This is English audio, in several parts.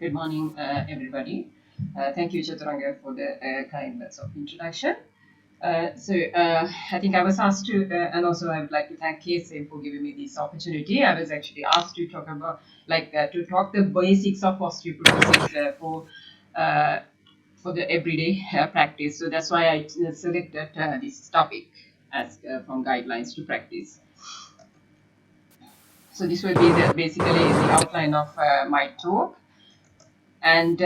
Good morning, everybody. Thank you, Chaturanga, for the kind words of introduction. I think I was asked to, and also I would like to thank KSA for giving me this opportunity. I was actually asked to talk about, to talk the basics of osteoporosis for the everyday practice. So that's why I selected this topic as from guidelines to practice. So this will be basically the outline of my talk. And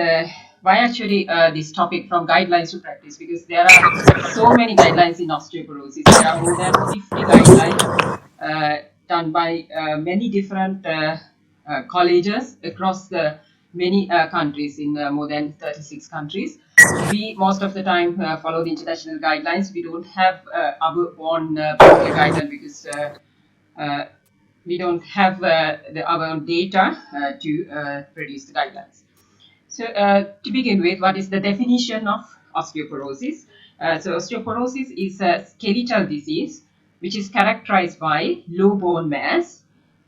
why actually this topic from guidelines to practice? Because there are so many guidelines in osteoporosis. There are more than 50 guidelines done by many different colleges across the many countries in more than 36 countries. We most of the time follow the international guidelines. We don't have our own particular guideline because we don't have our own data to produce the guidelines. So to begin with, what is the definition of osteoporosis? So osteoporosis is a skeletal disease which is characterized by low bone mass.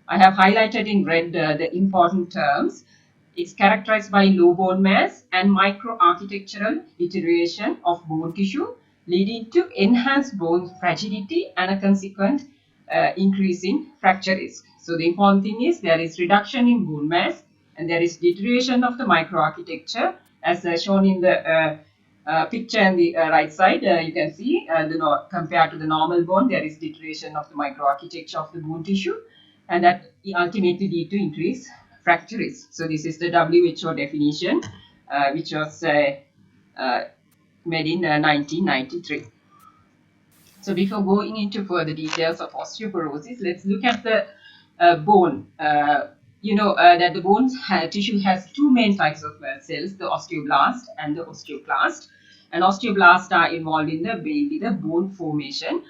I have highlighted in red the important terms. It's characterized by low bone mass and microarchitectural deterioration of bone tissue, leading to enhanced bone fragility and a consequent increase in fracture risk. So the important thing is there is reduction in bone mass and there is deterioration of the microarchitecture as shown in the picture on the right side. You can see compared to the normal bone, there is deterioration of the microarchitecture of the bone tissue, and that ultimately lead to increased fracture risk. So this is the WHO definition, which was made in 1993. So before going into further details of osteoporosis, let's look at the bone. That the bone tissue has two main types of cells, the osteoblast and the osteoclast. And osteoblasts are involved in mainly the bone formation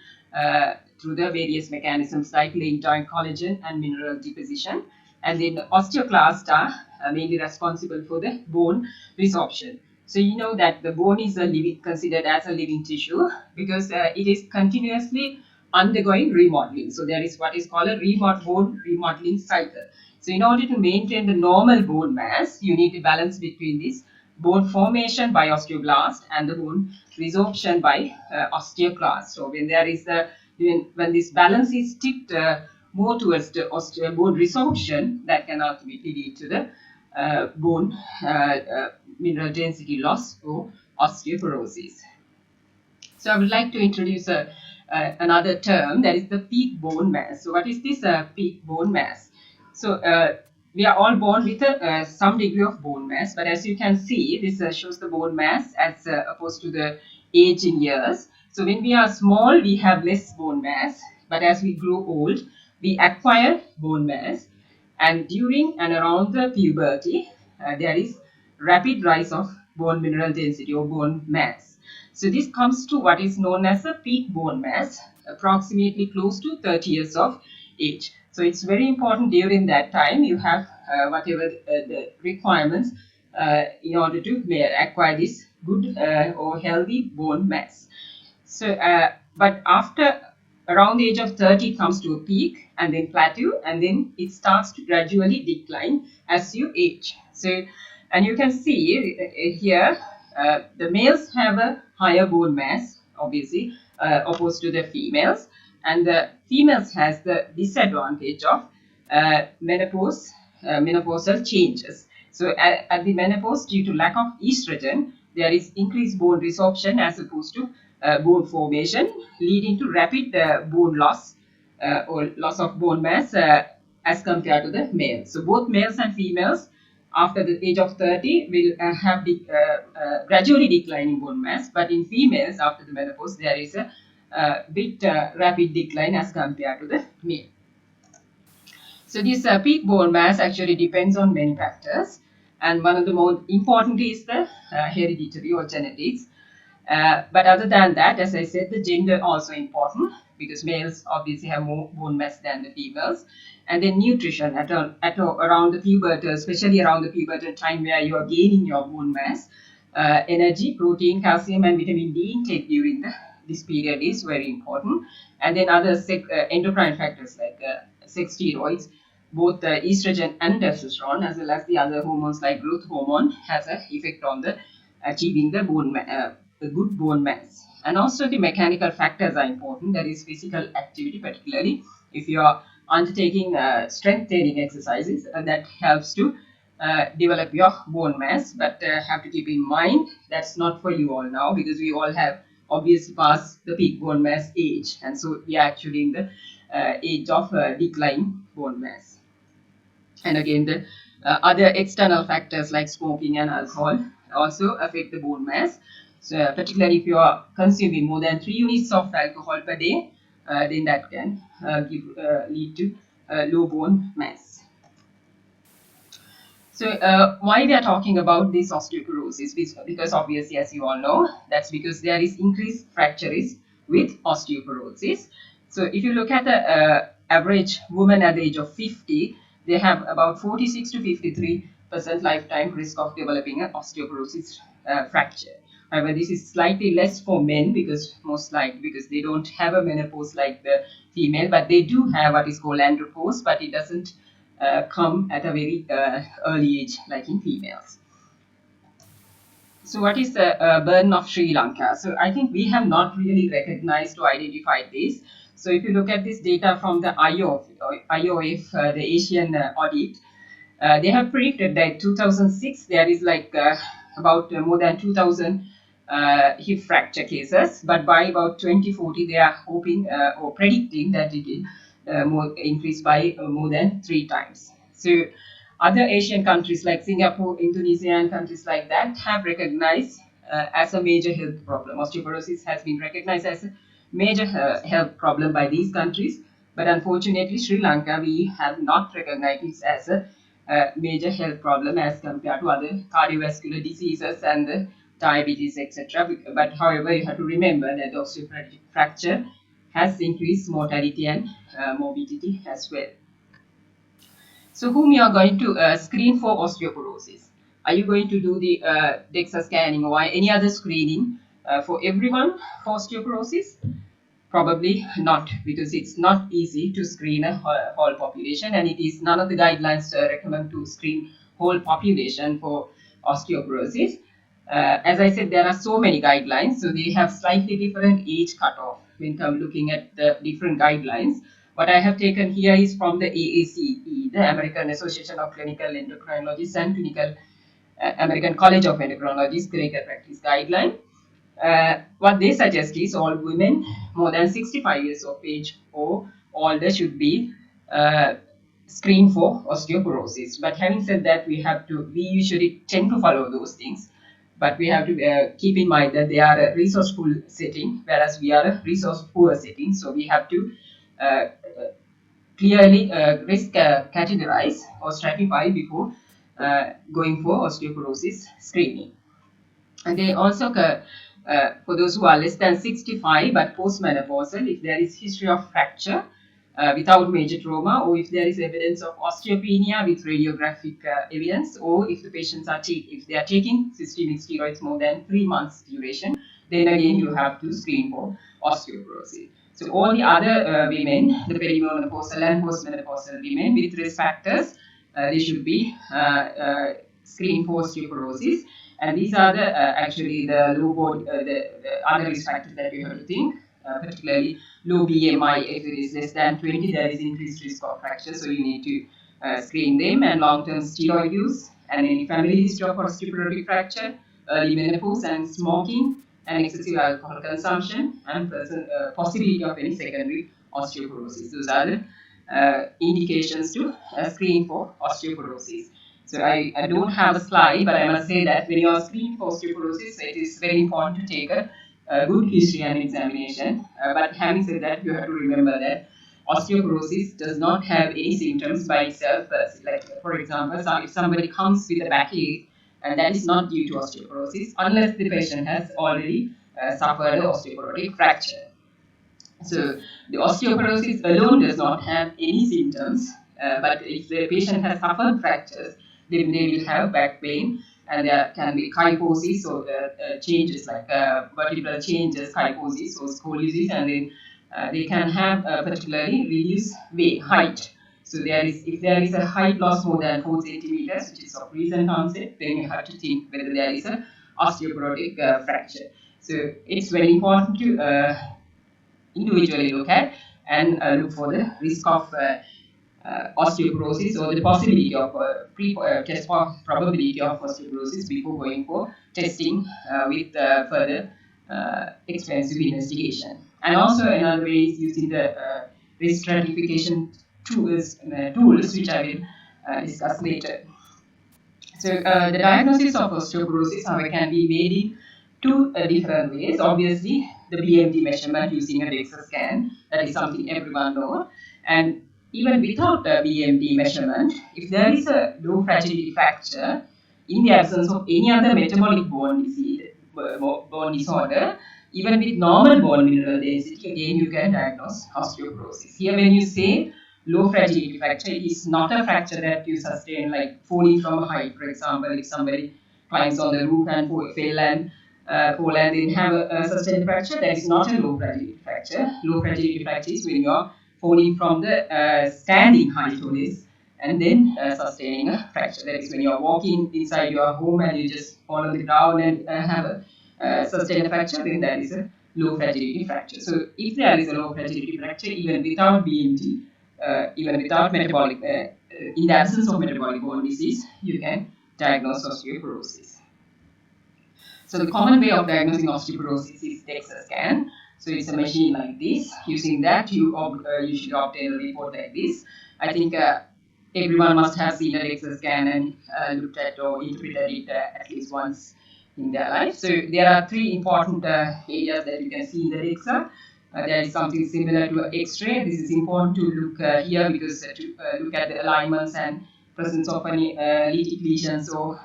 through the various mechanisms like laying down collagen and mineral deposition. And then the osteoclasts are mainly responsible for the bone resorption. So you know that the bone is considered as a living tissue because it is continuously undergoing remodeling. So there is what is called a bone remodeling cycle. So in order to maintain the normal bone mass, you need to balance between this bone formation by osteoblast and the bone resorption by osteoclast. So when there is when this balance is tipped more towards the bone resorption, that can ultimately lead to the bone mineral density loss or osteoporosis. So I would like to introduce another term, that is the peak bone mass. So what is this peak bone mass? So we are all born with some degree of bone mass, but as you can see, this shows the bone mass as opposed to the age in years. So when we are small, we have less bone mass, but as we grow old, we acquire bone mass. And during and around the puberty, there is rapid rise of bone mineral density or bone mass. So this comes to what is known as a peak bone mass, approximately close to 30 years of age. So it's very important during that time you have whatever the requirements in order to acquire this good or healthy bone mass. So, but after around the age of 30, it comes to a peak and then plateau, and then it starts to gradually decline as you age. So, and you can see here the males have a higher bone mass, obviously, opposed to the females, and the females has the disadvantage of menopausal changes. So at the menopause, due to lack of estrogen, there is increased bone resorption as opposed to bone formation, leading to rapid bone loss or loss of bone mass as compared to the males. So both males and females after the age of 30 will have gradually declining bone mass, but in females after the menopause there is a bit rapid decline as compared to the male. So this peak bone mass actually depends on many factors, and one of the most important is the hereditary or genetics. But other than that, as I said, the gender also important because males obviously have more bone mass than the females. And then nutrition around the puberty, especially around the puberty time where you are gaining your bone mass, energy, protein, calcium, and vitamin D intake during this period is very important. And then other endocrine factors like sex steroids, both the estrogen and testosterone, as well as the other hormones like growth hormone, has an effect on the achieving the good bone mass. And also the mechanical factors are important. That is physical activity, particularly if you are undertaking strength training exercises, that helps to develop your bone mass. But have to keep in mind that's not for you all now, because we all have obviously passed the peak bone mass age, and so we are actually in the age of decline bone mass. And again, the other external factors like smoking and alcohol also affect the bone mass. So, particularly if you are consuming more than 3 units of alcohol per day, then that can lead to low bone mass. So, why we are talking about this osteoporosis? Because obviously, as you all know, that's because there is increased fracture risk with osteoporosis. So, if you look at the average woman at the age of 50, they have about 46 to 53% lifetime risk of developing an osteoporosis fracture. However, this is slightly less for men, because most likely because they don't have a menopause like the female, but they do have what is called andropause, but it doesn't come at a very early age like in females. So what is the burden of Sri Lanka? So I think we have not really recognized or identified this. So if you look at this data from the IOF, the Asian audit, they have predicted that 2006 there is like about more than 2,000 hip fracture cases, but by about 2040 they are hoping or predicting that it will more increase by more than 3 times. So other Asian countries like Singapore, Indonesia, and countries like that have recognized as a major health problem. Osteoporosis has been recognized as a major health problem by these countries, but unfortunately, Sri Lanka, we have not recognized it as a major health problem as compared to other cardiovascular diseases and diabetes, etc. But however, you have to remember that osteoporotic fracture has increased mortality and morbidity as well. So, whom you are going to screen for osteoporosis? Are you going to do the DEXA scanning or any other screening for everyone for osteoporosis? Probably not, because it's not easy to screen a whole population, and it is none of the guidelines recommend to screen whole population for osteoporosis. As I said, there are so many guidelines, so they have slightly different age cutoff when looking at the different guidelines. What I have taken here is from the AACE, the American Association of Clinical Endocrinologists, and Clinical American College of Endocrinologists Clinical Practice Guideline. What they suggest is all women more than 65 years of age or older should be screened for osteoporosis. But having said that, we usually tend to follow those things, but we have to keep in mind that they are a resourceful setting, whereas we are a resource poor setting. So we have to clearly risk categorize or stratify before going for osteoporosis screening. And they also, for those who are less than 65 but postmenopausal, if there is history of fracture without major trauma, or if there is evidence of osteopenia with radiographic evidence, or if the patients are if they are taking systemic steroids more than 3 months duration, then again you have to screen for osteoporosis. So all the other women, the perimenopausal and postmenopausal women with risk factors, they should be screened for osteoporosis. And these are the actually the low body, the other risk factors that you have to think, particularly low BMI. If it is less than 20, there is increased risk of fracture, so you need to screen them. And long-term steroid use, and any family history of osteoporotic fracture, early menopause, and smoking, and excessive alcohol consumption, and possibility of any secondary osteoporosis. Those are the indications to screen for osteoporosis. So I don't have a slide, but I must say that when you are screening for osteoporosis, it is very important to take a good history and examination. But having said that, you have to remember that osteoporosis does not have any symptoms by itself. Like for example, if somebody comes with a backache, and that is not due to osteoporosis unless the patient has already suffered an osteoporotic fracture. So the osteoporosis alone does not have any symptoms, but if the patient has suffered fractures, then they will have back pain, and there can be kyphosis, or changes like vertebral changes, kyphosis or scoliosis, and then they can have particularly reduced height. So if there is a height loss more than 4 centimeters, which is of recent onset, then you have to think whether there is a osteoporotic fracture. So it's very important to individually look at and look for the risk of osteoporosis or the possibility of test for probability of osteoporosis before going for testing with further expensive investigation. And also another way is using the risk stratification tools which I will discuss later. So the diagnosis of osteoporosis, however, can be made in two different ways. Obviously, the BMD measurement using a DEXA scan, that is something everyone knows. And even without the BMD measurement, if there is a low fragility fracture in the absence of any other metabolic bone disorder, even with normal bone mineral density, again you can diagnose osteoporosis. Here, when you say low fragility fracture, it is not a fracture that you sustain like falling from a height. For example, if somebody climbs on the roof and fall and then have a sustained fracture, that is not a low fragility fracture. Low fragility fracture is when you are falling from the standing height always and then sustaining a fracture. That is when you are walking inside your home and you just fall on the ground and have a sustained fracture, then that is a low fragility fracture. So if there is a low fragility fracture, even without BMT, even without metabolic, in the absence of metabolic bone disease, you can diagnose osteoporosis. So the common way of diagnosing osteoporosis is DEXA scan. So it's a machine like this. Using that, you usually obtain a report like this. I think everyone must have seen a DEXA scan and looked at or interpreted it at least once in their life. So there are three important areas that you can see in the DEXA. There is something similar to an X-ray. This is important to look here because to look at the alignments and presence of any lytic lesions or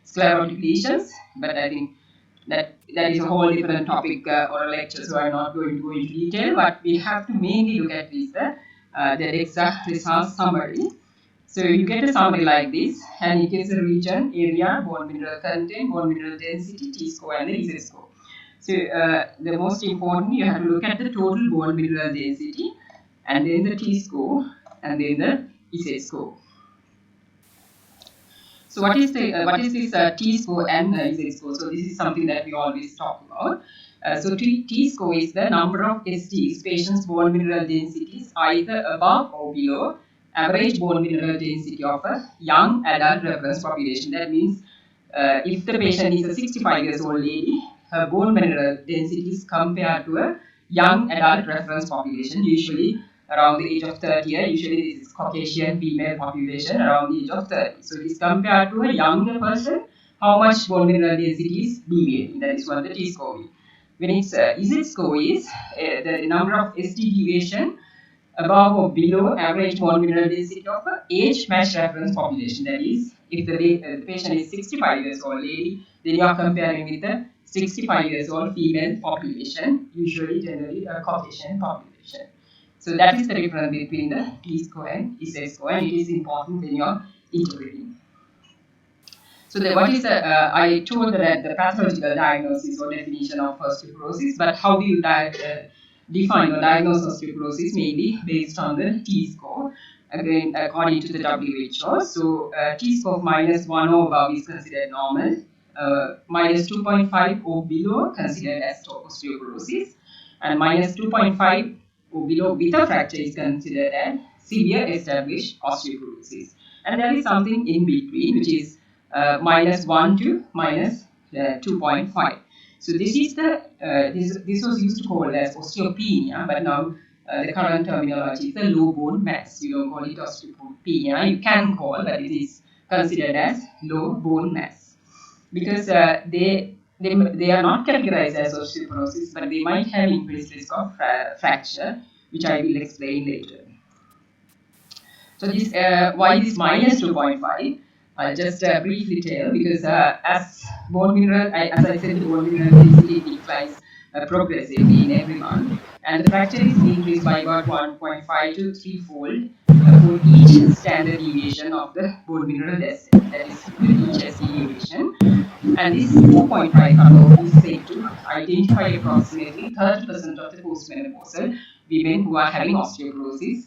sclerotic lesions. But I think that is a whole different topic or a lecture, so I'm not going to go into detail. But we have to mainly look at this the DEXA results summary. So you get a summary like this, and it is a region, area, bone mineral content, bone mineral density, T-score, and the Z score. So the most important, you have to look at the total bone mineral density, and then the T-score, and then the Z score. So what is this T-score and Z-score? So this is something that we always talk about. So T-score is the number of STs, patient's bone mineral densities, either above or below average bone mineral density of a young adult reference population. That means if the patient is a 65 years old lady, her bone mineral density is compared to a young adult reference population, usually around the age of 30. Usually this is Caucasian female population around the age of 30. So it is compared to a younger person, how much bone mineral density is deviating. That is what the T-score is. When it's Z-score is the number of ST deviation above or below average bone mineral density of a age-matched reference population. That is, if the patient is 65 years old lady, then you are comparing with the 65 years old female population, usually generally a Caucasian population. So that is the difference between the T-score and Z-score, and it is important when you are interpreting. So I told that the pathological diagnosis or definition of osteoporosis, but how do you define or diagnose osteoporosis? Mainly based on the T-score, again according to the WHO. So T-score of -1 or above is considered normal, -2.5 or below considered as osteoporosis, and -2.5 or below with a fracture is considered as severe established osteoporosis. And there is something in between, which is -1 to -2.5. So this is this was used to call as osteopenia, but now the current terminology is the low bone mass. You don't call it osteopenia. You can call, but it is considered as low bone mass because they are not categorized as osteoporosis, but they might have increased risk of fracture, which I will explain later. So this why this -2.5? I'll just briefly tell, because as I said, the bone mineral density declines progressively in everyone, and the fracture is increased by about 1.5 to 3-fold for each standard deviation of the bone mineral density. That is each ST deviation. And this 2.5 cutoff is said to identify approximately 30% of the postmenopausal women who are having osteoporosis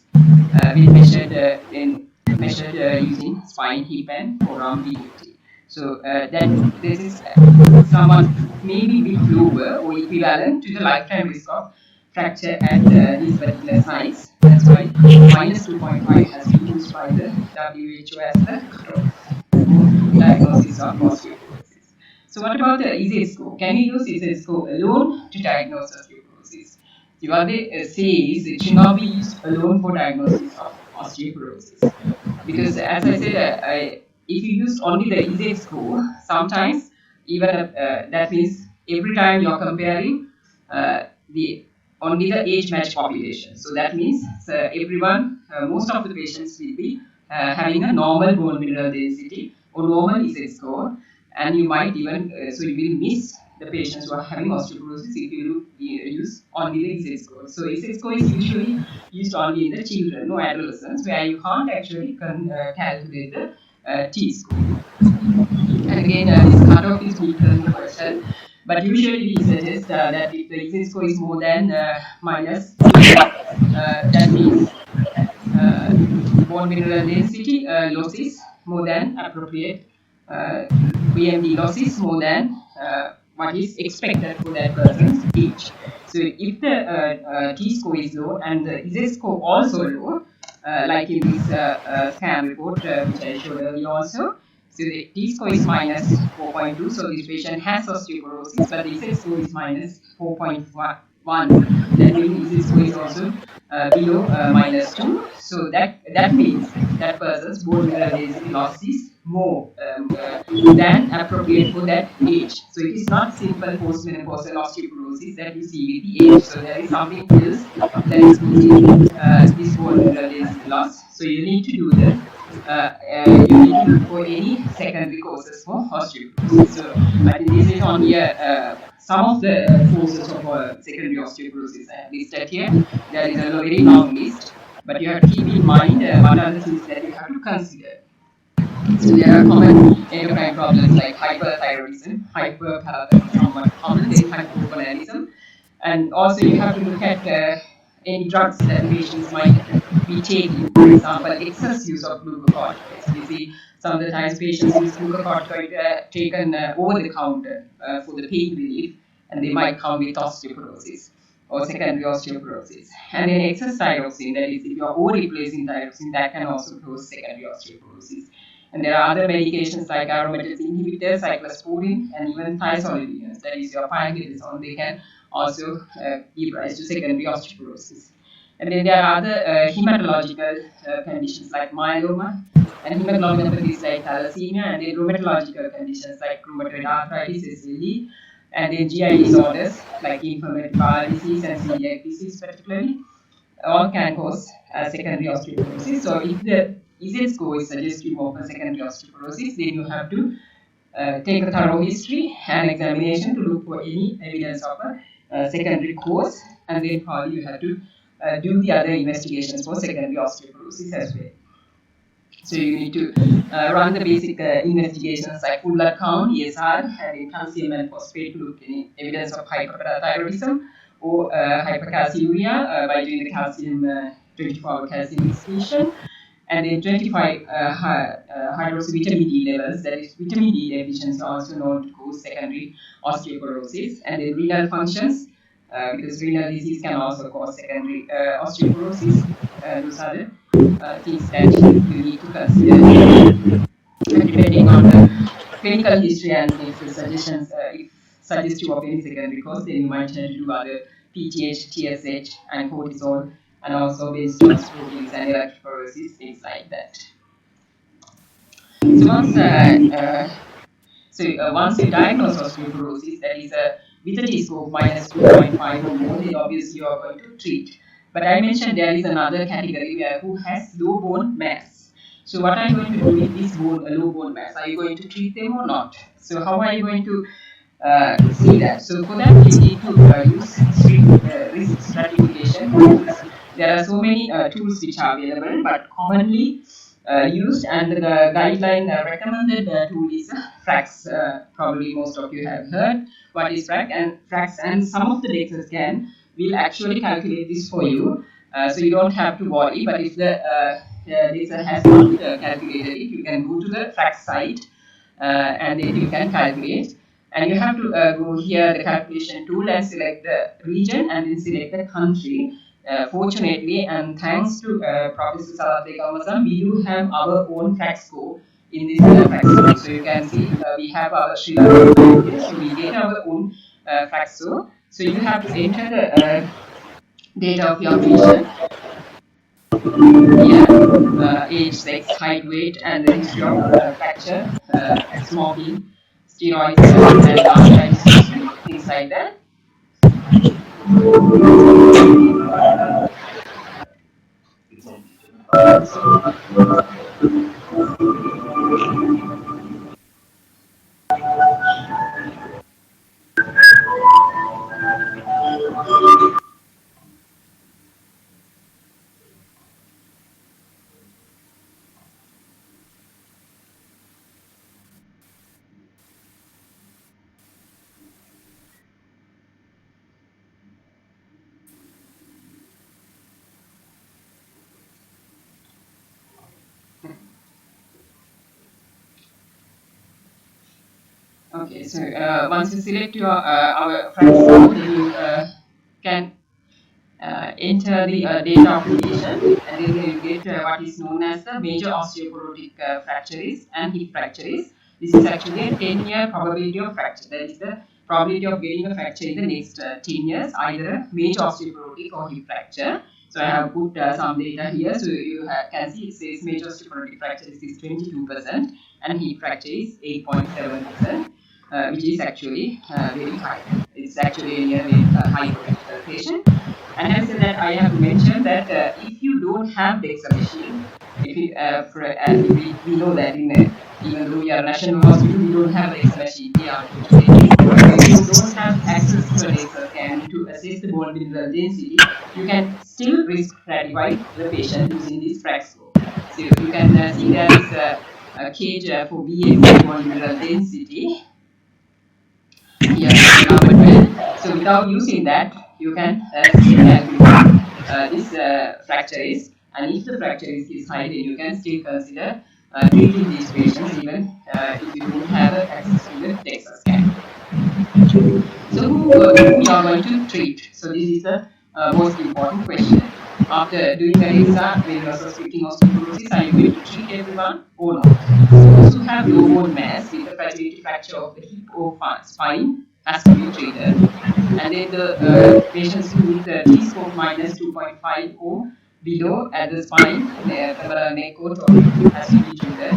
when measured using spine, hip, and forearm DFT. So that this is somewhat maybe a bit lower or equivalent to the lifetime risk of fracture at these particular sites. That's why minus 2.5 has been used by the WHO as the cutoff for diagnosis of osteoporosis. So what about the EZ score? Can you use EZ score alone to diagnose osteoporosis? What they say is it should not be used alone for diagnosis of osteoporosis. Because as I said, if you use only the EZ score, sometimes even that means every time you're comparing the only the age match population. So that means everyone, most of the patients will be having a normal bone mineral density or normal EZ score, and you might even so you will miss the patients who are having osteoporosis if you use only the EZ score. So EZ score is usually used only in the children or adolescents where you can't actually calculate the T score. And again, this cutoff is being question, but usually we suggest that if the EZ score is more than minus 2, that means uh, bone mineral density losses more than appropriate BMD losses more than what is expected for that person's age. So if the T score is low and the Z score also low, like in this scan report which I showed earlier also, so the T score is minus 4.2, so this patient has osteoporosis, but the Z score is minus 4.1. That means Z score is also below minus 2. So that means that person's bone mineral density loss is more than appropriate for that age. So it is not simple postmenopausal osteoporosis that you see with the age. So there is something else that is causing this bone mineral density loss. So you need to do the you need to look for any secondary causes for osteoporosis. So I think this is only some of the causes of secondary osteoporosis I have listed here. There is a very long list, but you have to keep in mind what are the things that you have to consider. So there are common endocrine problems like hyperthyroidism, somewhat common, then hypogonadism, and also you have to look at any drugs that the patients might be taking. For example, excess use of glucocorticoids. We see some of the times patients use glucocorticoid taken over the counter for the pain relief, and they might come with osteoporosis or secondary osteoporosis. And then excess thyroxine, that is, if you are over replacing thyroxine, that can also cause secondary osteoporosis. And there are other medications like aromatase inhibitors, cyclosporine, and even thiazolidiners, that is your pioglitazone. They can also give rise to secondary osteoporosis. And then there are other hematological conditions like myeloma and hemoglobinopathies like thalassemia, and then rheumatological conditions like rheumatoid arthritis, SLE, and then GI disorders like inflammatory bowel disease and celiac disease particularly, all can cause secondary osteoporosis. So if the EZ score is suggestive of a secondary osteoporosis, then you have to take a thorough history and examination to look for any evidence of a secondary cause, and then probably you have to do the other investigations for secondary osteoporosis as well. So you need to run the basic investigations like full blood count, ESR, and then calcium and phosphate to look any evidence of hyperthyroidism or hypercalciuria by doing the calcium 24-hour calcium excretion, and then 25 hydroxyvitamin D levels, that is vitamin D deficiency, also known to cause secondary osteoporosis, and then renal functions, because renal disease can also cause secondary osteoporosis. Those are the things that you need to consider. And depending on the clinical history and if the suggestions, if suggestive of any secondary cause, then you might tend to do other PTH, TSH, and cortisol, and also Weissen's proteins and electrophoresis, things like that. So once you diagnose osteoporosis, that is with a T score of minus 2.5 or more, then obviously you are going to treat. But I mentioned there is another category where who has low bone mass. So what are you going to do with this low bone mass? Are you going to treat them or not? So how are you going to see that? So for that you need to use risk stratification tools. There are so many tools which are available, but commonly used and the guideline recommended tool is FRAX. Probably most of you have heard what is FRAX, and some of the DEXA scan will actually calculate this for you. So you don't have to worry. But if the DEXA has not calculated it, you can go to the track site and then you can calculate. And you have to go here the calculation tool and select the region and then select the country. Fortunately, and thanks to Professor Salathe Kamasam, we do have our own fact score in this fact score. So you can see we have our Sri Lankan here, so we get our own fact score. So you have to enter the data of your patient here, age, sex, height, weight, and the history of fracture, smoking, steroids, and arthritis history, things like that. Okay, so once you select your our fractal, then you can enter the date of the patient, and then you get what is known as the major osteoporotic fractures and hip fractures. This is actually a 10-year probability of fracture. That is the probability of getting a fracture in the next 10 years, either a major osteoporotic or hip fracture. So I have put some data here. So you can see it says major osteoporotic fracture is 22% and hip fracture is 8.7%, which is actually very high. It's actually a near high patient. And having said that, I have to mention that if you don't have the DEXA machine, if you, we know that in even though we are a national hospital, we don't have a DEXA machine here, unfortunately. So if you don't have access to a DEXA scan to assess the bone mineral density, you can still risk stratify the patient using this FRAX score. So you can see there is a cage for BMD bone mineral density here for number 12. So without using that, you can still calculate this fracture is, and if the fracture is high, then you can still consider treating these patients even if you don't have access to the DEXA scan. So who we are going to treat? So this is the most important question. After doing the DEXA, when you are suspecting osteoporosis, are you going to treat everyone or not? So those who have low bone mass with a fragility fracture of the hip or spine has to be treated. And then the patients with T-score minus 2.5 or below at the spine, femoral neck or thoracic has to be treated.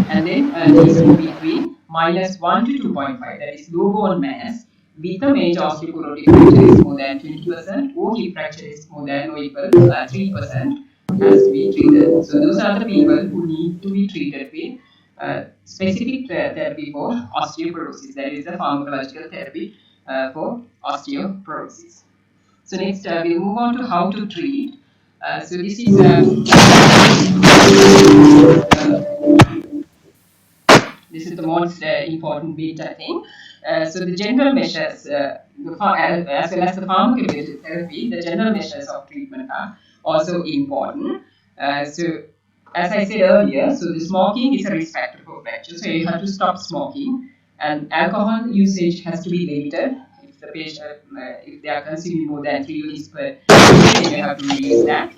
And then T-score between minus 1 to 2.5, that is low bone mass with a major osteoporotic fracture is more than 20% or hip fracture is more than or equal 3% has to be treated. So those are the people who need to be treated with specific therapy for osteoporosis. That is the pharmacological therapy for osteoporosis. So next we'll move on to how to treat. So this is this is the most important bit, I think. So the general measures, as well as the pharmacological therapy, the general measures of treatment are also important. So as I said earlier, so the smoking is a risk factor for fracture. So you have to stop smoking, and alcohol usage has to be limited. If the patient, if they are consuming more than 3 units per day, then you have to reduce that.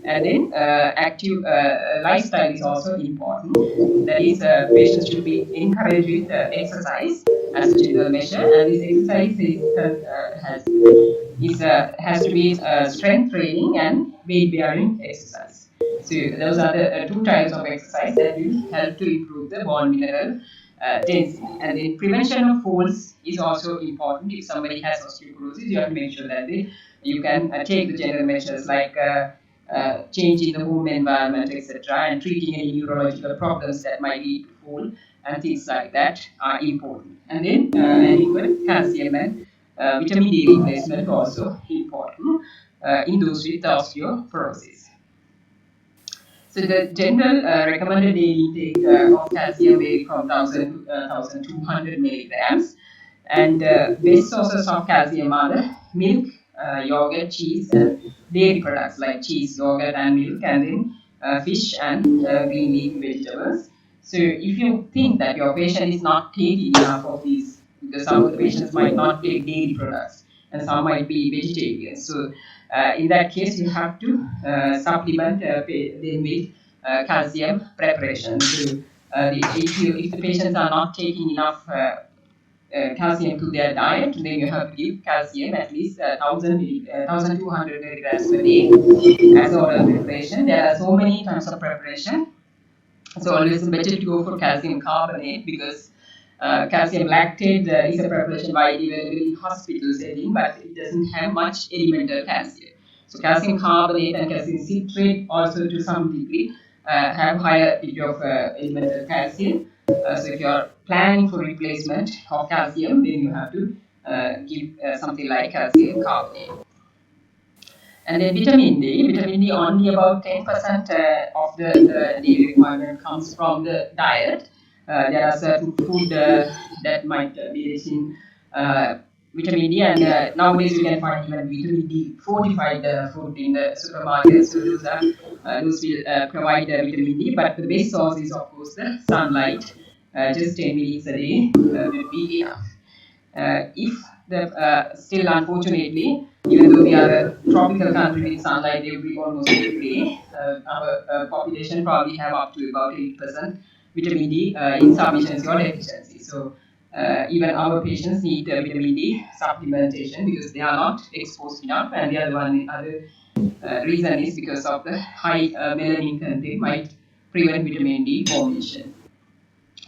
And then active lifestyle is also important. That is, patients should be encouraged with exercise as a general measure, and this exercise has to be strength training and weight bearing exercise. So those are the two types of exercise that will help to improve the bone mineral density. And then prevention of falls is also important. If somebody has osteoporosis, you have to make sure that you can take the general measures like changing the home environment, etc., and treating any neurological problems that might lead to fall and things like that are important. And then adequate calcium and vitamin D replacement also important in those with osteoporosis. So the general recommended daily intake of calcium vary from 1000 to 1200 milligrams, and best sources of calcium are the milk, yogurt, cheese, and dairy products like cheese, yogurt, and milk, and then fish and green leafy vegetables. So if you think that your patient is not taking enough of these, because some of the patients might not take dairy products and some might be vegetarian. So in that case, you have to supplement them with calcium preparation. So if the patients are not taking enough calcium to their diet, then you have to give calcium at least 1,200 milligrams per day as oral preparation. There are so many types of preparation. So always better to go for calcium carbonate, because calcium lactate is a preparation widely available in hospital setting, but it doesn't have much elemental calcium. So calcium carbonate and calcium citrate also to some degree have higher degree of elemental calcium. So if you are planning for replacement of calcium, then you have to give something like calcium carbonate. And then vitamin D only about 10% of the daily requirement comes from the diet. There are certain food that might be rich in vitamin D, and nowadays you can find even vitamin D fortified food in the supermarket. So those will provide vitamin D, but the best source is of course the sunlight. Just 10 minutes a day will be enough. If the still unfortunately, even though we are a tropical country with sunlight every almost every day, our population probably have up to about 8% vitamin D insufficiency or deficiency. So even our patients need vitamin D supplementation because they are not exposed enough, and the other reason is because of the high melanin content might prevent vitamin D formation.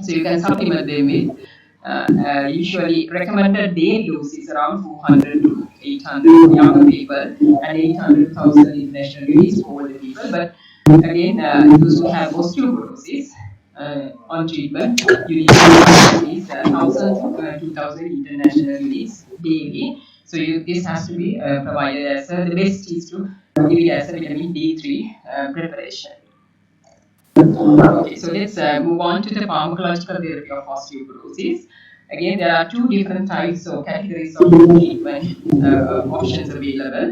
So you can supplement them with usually recommended daily dose is around 400 to 800 for younger people and 800,000 international units for older people. But again, those who have osteoporosis on treatment, you need to take at least 1,000 to 2,000 international units daily. So this has to be provided as the best is to give it as a vitamin D3 preparation. Okay, so let's move on to the pharmacological therapy of osteoporosis. Again, there are two different types or categories of treatment options available.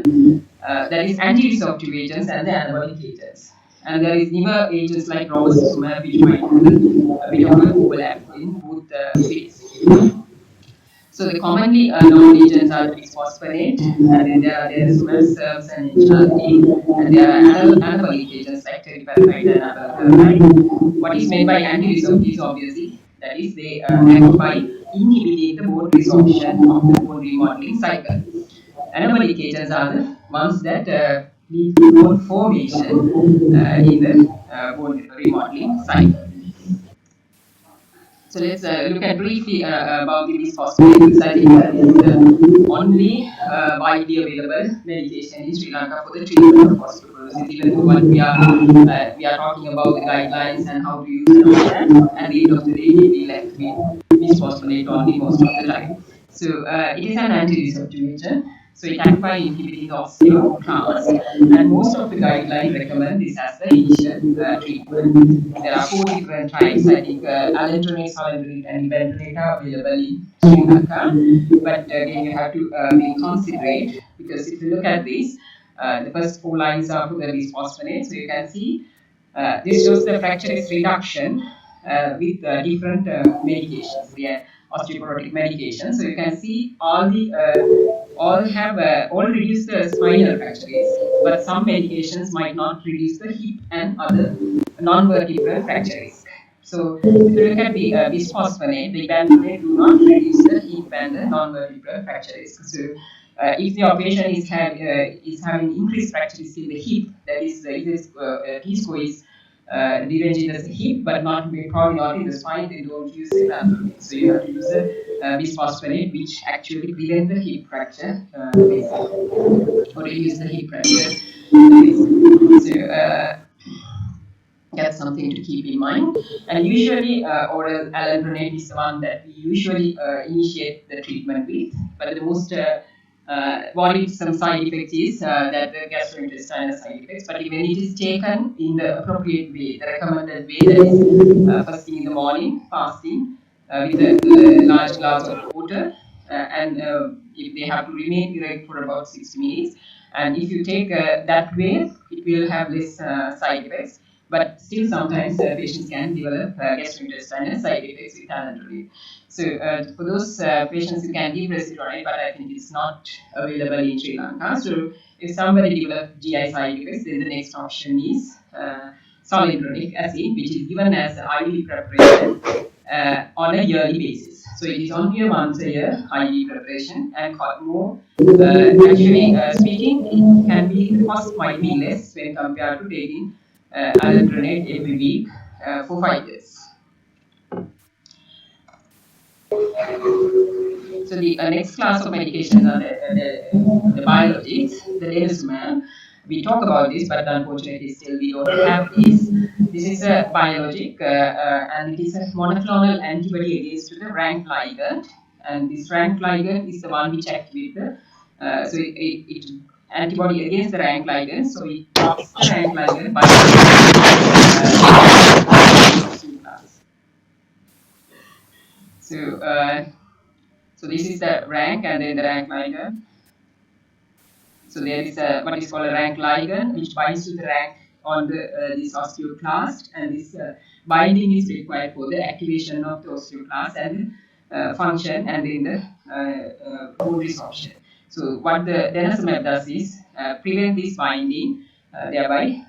That is anti-resorptive agents and the anabolic agents. And there is newer agents like romosozumab, which might have a bit of an overlap in both fields. So the commonly known agents are the bisphosphonate, and then there are denosumab, SERMs, and HRT, and there are anabolic agents like teriparatide and abaloparatide. What is meant by anti-resorptive is obviously that is they act by inhibiting the bone resorption of the bone remodeling cycle. Anabolic agents are the ones that lead to bone formation in the bone remodeling cycle. So let's look at briefly about the bisphosphonate, because I think that is the only widely available medication in Sri Lanka for the treatment of osteoporosis. Even though what we are talking about the guidelines and how to use and all that, at the end of the day, we will be left with bisphosphonate only most of the time. So it is an anti-resorptive agent. So it acts by inhibiting the osteoclast, and most of the guidelines recommend this as the initial treatment. There are four different types. I think alendronate, salendronate, and ibandronate are available in Sri Lanka. But again, you have to be considerate, because if you look at this, the first four lines are for the bisphosphonate. So you can see this shows the fracture risk reduction with different medications, the osteoporotic medications. So you can see all reduce the spinal fracture risk, but some medications might not reduce the hip and other non-vertebral fracture risk. So if you look at the bisphosphonate, the ibandronate do not reduce the hip and the non-vertebral fracture risk. So if your patient is having increased fracture risk in the hip, that is T-score is deranged in the hip, but probably not in the spine, they don't use the ibandronate. So you have to use the bisphosphonate, which actually prevents the hip fracture risk, or reduce the hip fracture risk. So that's something to keep in mind. And usually, oral alendronate is the one that we usually initiate the treatment with. But the most worrisome side effect is that the gastrointestinal side effects. But when it is taken in the appropriate way, the recommended way, that is first thing in the morning, fasting with a large glass of water, and if they have to remain erect for about 60 minutes. And if you take that way, it will have less side effects. But still, sometimes patients can develop gastrointestinal side effects with alendronate. So for those patients, you can give resveratrol, but I think it's not available in Sri Lanka. So if somebody develops GI side effects, then the next option is zoledronic acid, which is given as IV preparation on a yearly basis. So it is only a once a year IV preparation, and more actually speaking, it can be, the cost might be less when compared to taking alendronate every week for 5 years. So the next class of medications are the biologics, the denosumab. We talk about this, but unfortunately, still we don't have this. This is a biologic, and it is a monoclonal antibody against the rank ligand. And this rank ligand is the one which activates the it antibody against the rank ligand. So it blocks the rank ligand by osteoclast. So so this is the rank, and then the rank ligand. So there is what is called a rank ligand, which binds to the rank on this osteoclast, and this binding is required for the activation of the osteoclast and function, and then the bone resorption. So what the denosumab does is prevent this binding, thereby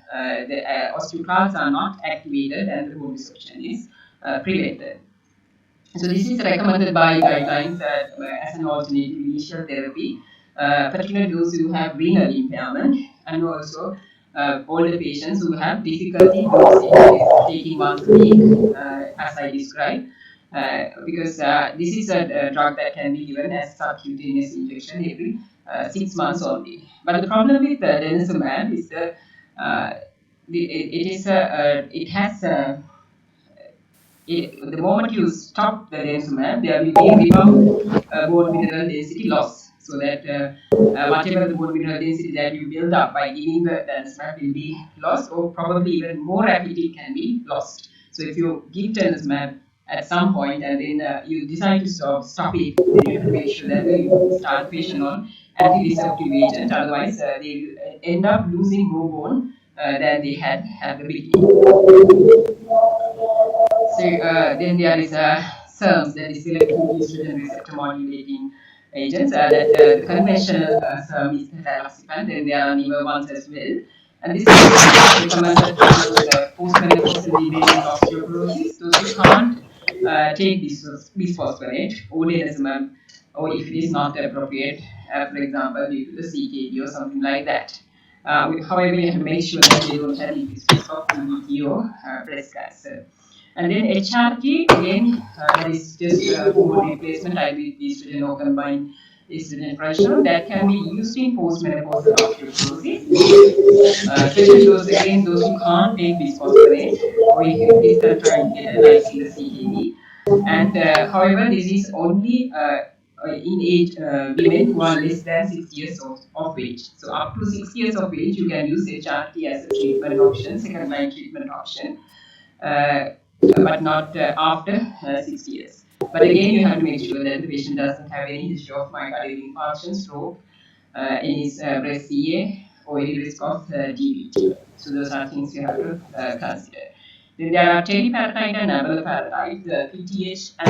the osteoclasts are not activated and the bone resorption is prevented. So this is recommended by guidelines as an alternative initial therapy, particularly those who have renal impairment, and also older patients who have difficulty dosing, taking once a week, as I described. Because this is a drug that can be given as subcutaneous injection every 6 months only. But the problem with denosumab is it has the moment you stop the denosumab, there will be a rebound bone mineral density loss. So that whatever the bone mineral density that you build up by giving the denosumab will be lost, or probably even more rapidly can be lost. So if you give denosumab at some point and then you decide to stop it, then you have to make sure that you start the patient on anti-disruptive agent. Otherwise, they will end up losing more bone than they had at the beginning. So then there is SERMs, that is selective estrogen receptor modulating agents. The conventional SERM is citalopram, then there are newer ones as well. And this is recommended for those postmenopausal women with osteoporosis, those who can't take bisphosphonate or denosumab, or if it is not appropriate, for example, due to the CKD or something like that. However, you have to make sure that they don't have increased risk of PBT or breast cancer. And then HRT, again, that is just hormone replacement, either with estrogen or combined estrogen progesterone, that can be used in postmenopausal osteoporosis, especially those who can't take bisphosphonate, or if it is contraindicated, like in the CKD. And however, this is only in age women who are less than 6 years of age. So up to 6 years of age, you can use HRT as a treatment option, second line treatment option. But not after 6 years. But again, you have to make sure that the patient doesn't have any issue of myocardial infarction, stroke, any breast CA, or any risk of DVT. So those are things you have to consider. Then there are teriparatide and abaloparatide, the PTH and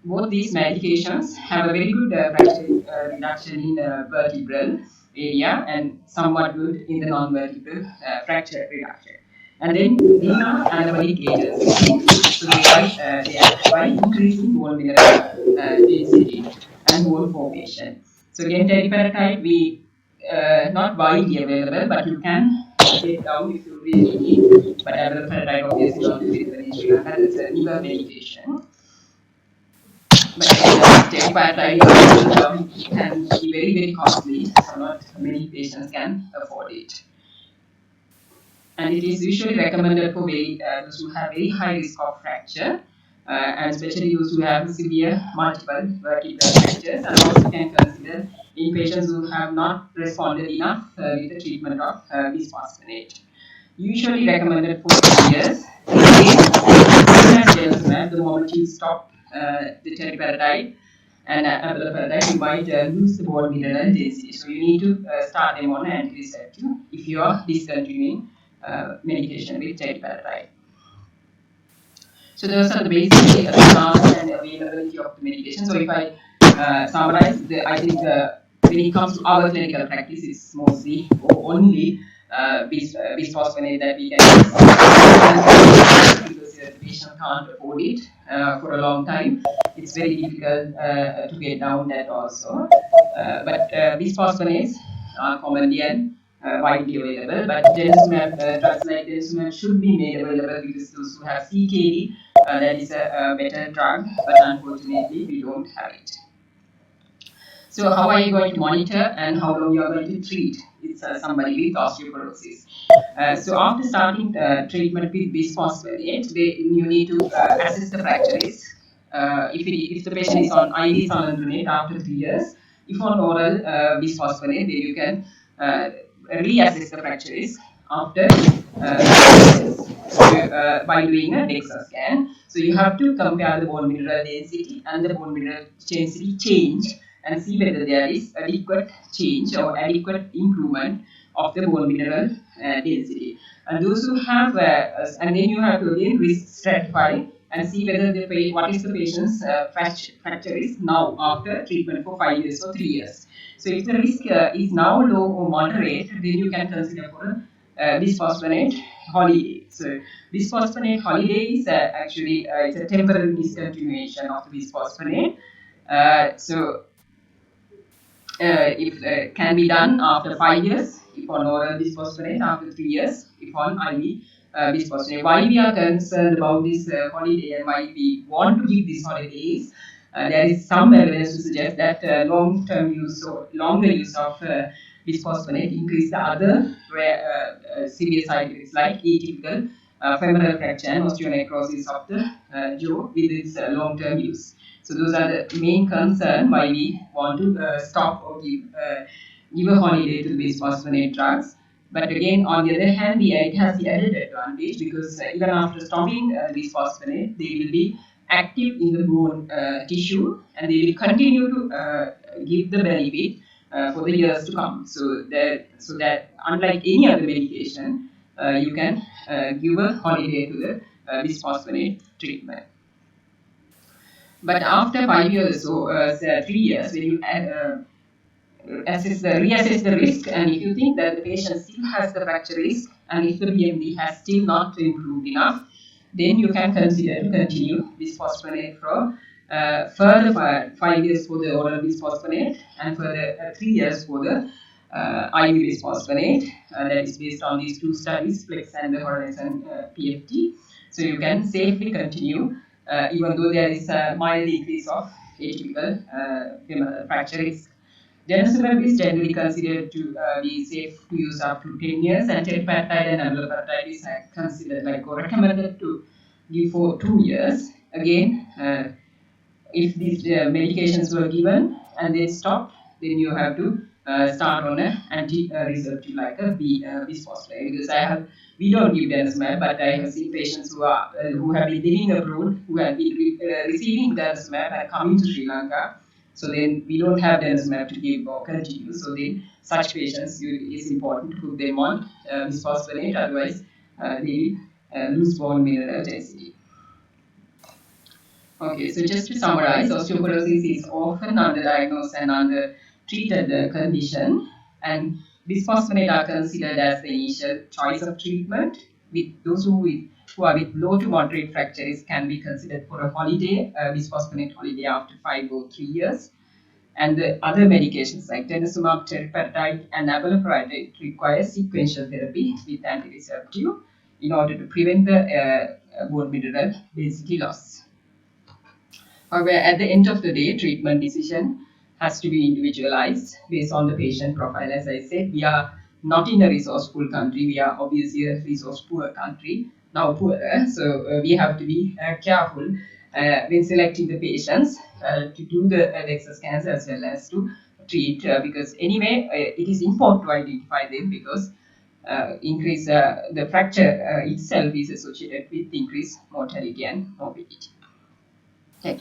both these medications have a very good fracture reduction in vertebral area and somewhat good in the non-vertebral fracture reduction. And then these are anabolic agents again, so they act by increasing bone mineral density and bone formation. So again, teriparatide we not widely available, but you can get down if you really need. But abaloparatide obviously not available in Sri Lanka. That's a newer medication. But teriparatide can be very, very costly, so not many patients can afford it. And it is usually recommended for those who have very high risk of fracture, and especially those who have severe multiple vertebral fractures, and also can consider in patients who have not responded enough with the treatment of bisphosphonate. Usually recommended for 2 years. Again, as denosumab, the moment you stop the teriparatide and abaloparatide, you might lose the bone mineral density. So you need to start them on antireceptive if you are discontinuing medication with teriparatide. So those are the basically the charge and availability of the medication. So if I summarize, I think when it comes to our clinical practice, it's mostly or only bisphosphonate that we can use because the patient can't afford it for a long time. It's very difficult to get down that also. But bisphosphonates are commonly and widely available. But denosumab, drugs like denosumab should be made available because those who have CKD, that is a better drug, but unfortunately we don't have it. So how are you going to monitor and how long you are going to treat somebody with osteoporosis? So after starting treatment with bisphosphonate, you need to assess the fracture risk. If the patient is on IV salindronate after 3 years, if on oral bisphosphonate, then you can reassess the fracture risk after 5 years by doing a DEXA scan. So you have to compare the bone mineral density and the bone mineral density change and see whether there is adequate change or adequate improvement of the bone mineral density. And those who have, and then you have to again risk stratify and see whether what is the patient's fracture risk now after treatment for 5 years or 3 years. So if the risk is now low or moderate, then you can consider for a bisphosphonate holiday. So bisphosphonate holiday is actually it's a temporary discontinuation of the bisphosphonate. So if can be done after 5 years, if on oral bisphosphonate, after 3 years, if on IV bisphosphonate. Why we are concerned about this holiday and why we want to give these holidays? There is some evidence to suggest that long-term use or longer use of bisphosphonate increase the other severe side effects like atypical femoral fracture and osteonecrosis of the jaw with its long-term use. So those are the main concern why we want to stop or give a holiday to bisphosphonate drugs. But again, on the other hand, it has the added advantage because even after stopping bisphosphonate, they will be active in the bone tissue and they will continue to give the benefit for the years to come. So that unlike any other medication, you can give a holiday to the bisphosphonate treatment. But after 5 years or 3 years, when you reassess the risk, and if you think that the patient still has the fracture risk, and if the BMD has still not improved enough, then you can consider to continue bisphosphonate for further 5 years for the oral bisphosphonate and further 3 years for the IV bisphosphonate. That is based on these two studies, FLEX and the Horizon PFT. So you can safely continue even though there is a mild increase of atypical femoral fracture risk. Denosumab is generally considered to be safe to use up to 10 years, and teriparatide and abaloparatide is considered like or recommended to give for 2 years. Again, if these medications were given and they stopped, then you have to start on an anti-receptive like a bisphosphonate. Because we don't give denosumab, but I have seen patients who have been living abroad, who have been receiving denosumab and coming to Sri Lanka. So then we don't have denosumab to give or continue. So then such patients, it's important to put them on bisphosphonate, otherwise they lose bone mineral density. Okay, so just to summarize, osteoporosis is often underdiagnosed and undertreated condition, and bisphosphonate are considered as the initial choice of treatment. With those who are with low to moderate fractures can be considered for a holiday, bisphosphonate holiday after 5 or 3 years. And the other medications like denosumab, teriparatide, and abaloparatide require sequential therapy with antireceptive in order to prevent the bone mineral density loss. However, at the end of the day, treatment decision has to be individualized based on the patient profile. As I said, we are not in a resourceful country. We are obviously a resource poor country, now poorer. So we have to be careful when selecting the patients to do the DEXA scans as well as to treat because anyway, it is important to identify them because increase the fracture itself is associated with increased mortality and morbidity. Okay.